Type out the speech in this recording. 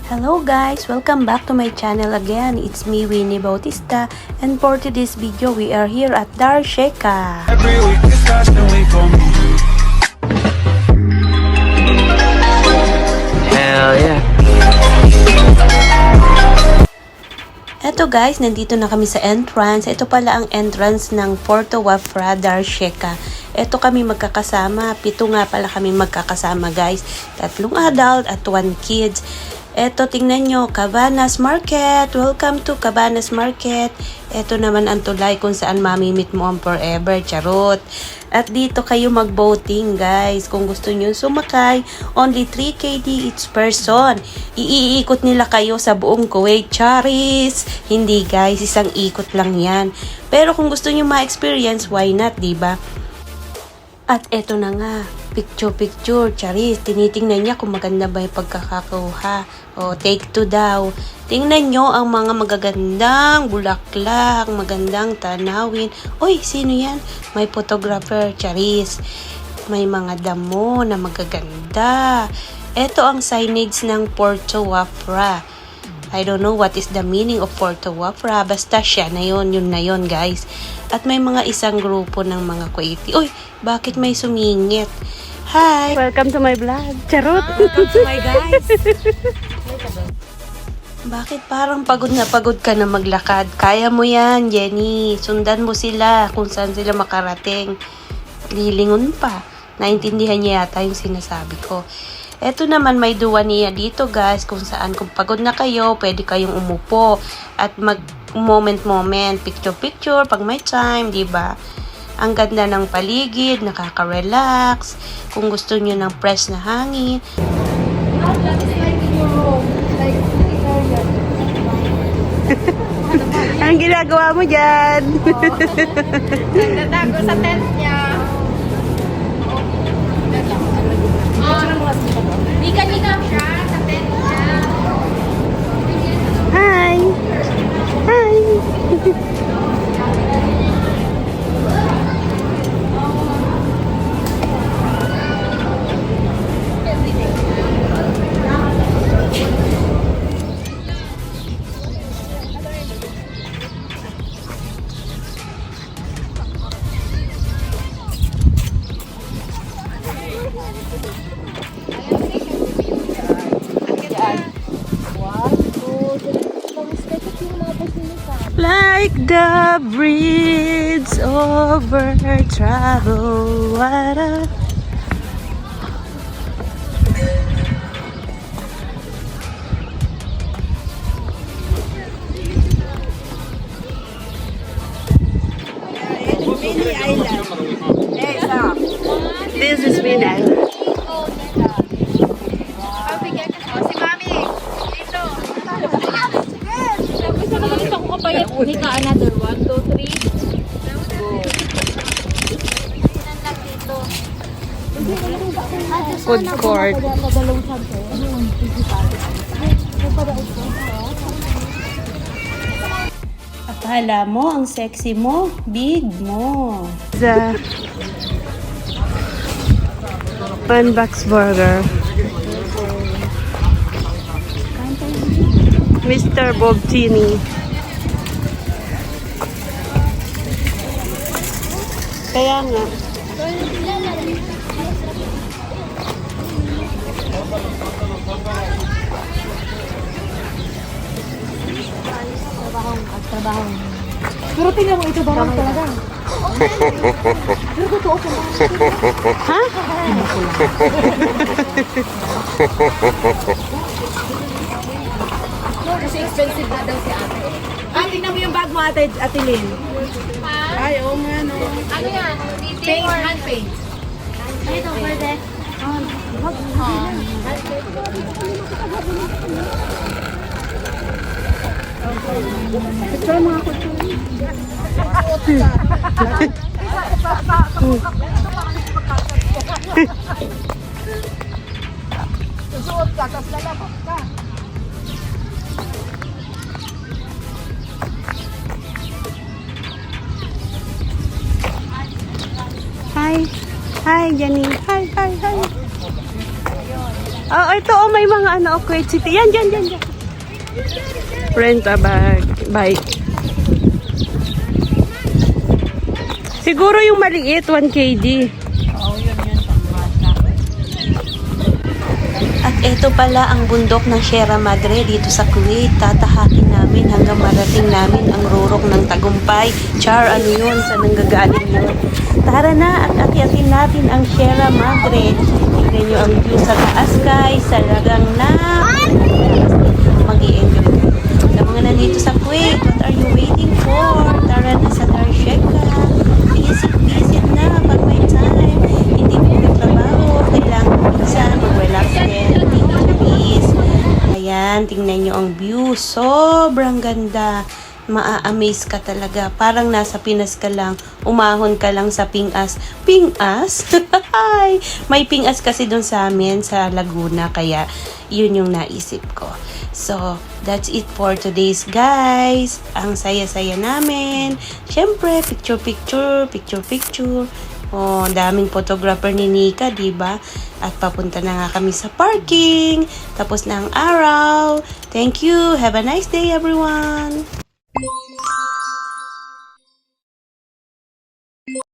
Hello guys, welcome back to my channel again. It's me, Winnie Bautista, and for today's video, we are here at Darsheka. Every week is fashion week for me. Hell yeah. Eto guys, nandito na kami sa entrance. Ito pala ang entrance ng Porto Wafra, Darsheka. Ito kami magkakasama. 7 nga pala kami magkakasama guys. 3 adult at 1 kids. Eto, tingnan nyo, Cabanas Market. Welcome to Cabanas Market. Eto naman ang tulay kung saan mamimit mo ang forever. Charot. At dito kayo mag-boating, guys. Kung gusto nyo sumakay, only 3 KD each person. Iikot nila kayo sa buong Kuwait. Charis! Hindi, guys. Isang ikot lang yan. Pero kung gusto nyo ma-experience, why not, diba? At eto na nga, picture, Charis. Tinitingnan niya kung maganda ba yung pagkakakuha. O, take 2 daw. Tingnan nyo ang mga magagandang bulaklak, magandang tanawin. Uy, sino yan? May photographer, Charis. May mga damo na magaganda. Eto ang signage ng Porto Wafra. I don't know what is the meaning of Porto Wafra. Basta siya na yun na yun, guys. At may mga isang grupo ng mga Kuwaiti. Uy, bakit may sumingit? Hi! Welcome to my vlog. Charot! Welcome to my guys. Bakit parang pagod ka na maglakad? Kaya mo yan, Jenny. Sundan mo sila kung saan sila makarating. Lilingon pa. Naintindihan niya yata yung sinasabi ko. Eto naman may duwa niya dito guys kung saan kung pagod na kayo, pwede kayong umupo at mag moment, picture pag may time, di ba? Ang ganda ng paligid, nakaka-relax. Kung gusto niyo ng fresh na hangin. Ang ginagawa mo dyan? Nagtatago sa tent niya. Nika siya sa tent niya. Hi! Hi! Like the bridge over troubled water. Mini Island. Hey, stop. This is Mini Island. Pabigyan ka mo. Si Mami. Dito. Tapos na naman ito ko kapayat. Nika, another 1, 2, 3. Go. Food court. Akala mo, ang sexy mo, big mo. The Panbox Burger. Mr. Bob Tini. Kaya nga. Trabaho. Pero tingnan mo, ito barang talaga. Pero totoo ko lang. Ha? Kasi expensive na daw si ate. Ah, tingnan mo yung bag mo, ate Lynn. Ay, oo nga, no. Ano yan? Paint, hand paint. Ito, pwede. Ito mga kuto. Susuot ka, tapos lalabas ka. Hi. Hi, Jenny. Hi. Oh, ito oh, may mga ano, Kuwait City. Yan. Rent a bike. Siguro yung maliit, 1 KD. Oo, yun. Pagwasa. At ito pala ang bundok ng Sierra Madre dito sa Kuwait. Tatahakin namin hanggang marating namin ang rurok ng Tagumpay. Char, ano yun? Saan nanggagaling yun? Tara na at akyatin natin ang Sierra Madre. Tignan nyo ang view sa taas, guys. Talagang mag-i-enjoy. Sa mga nandito sa Kuwait, what are you waiting for? Tara na sa Darsheka. Visit na pag may time. Hindi mo nagtrabaho. Kailangan minsan mag-relax din. Please. Ayan, tingnan nyo ang view. Sobrang ganda. Maa-amaze ka talaga. Parang nasa Pinas ka lang. Umahon ka lang sa Pingas. Pingas? Ay, may Pingas kasi doon sa amin sa Laguna. Kaya, yun yung naisip ko. So, that's it for today's guys. Ang saya-saya namin. Siyempre, picture. Oh, daming photographer ni Nika, diba? At papunta na nga kami sa parking. Tapos na ang araw. Thank you. Have a nice day, everyone.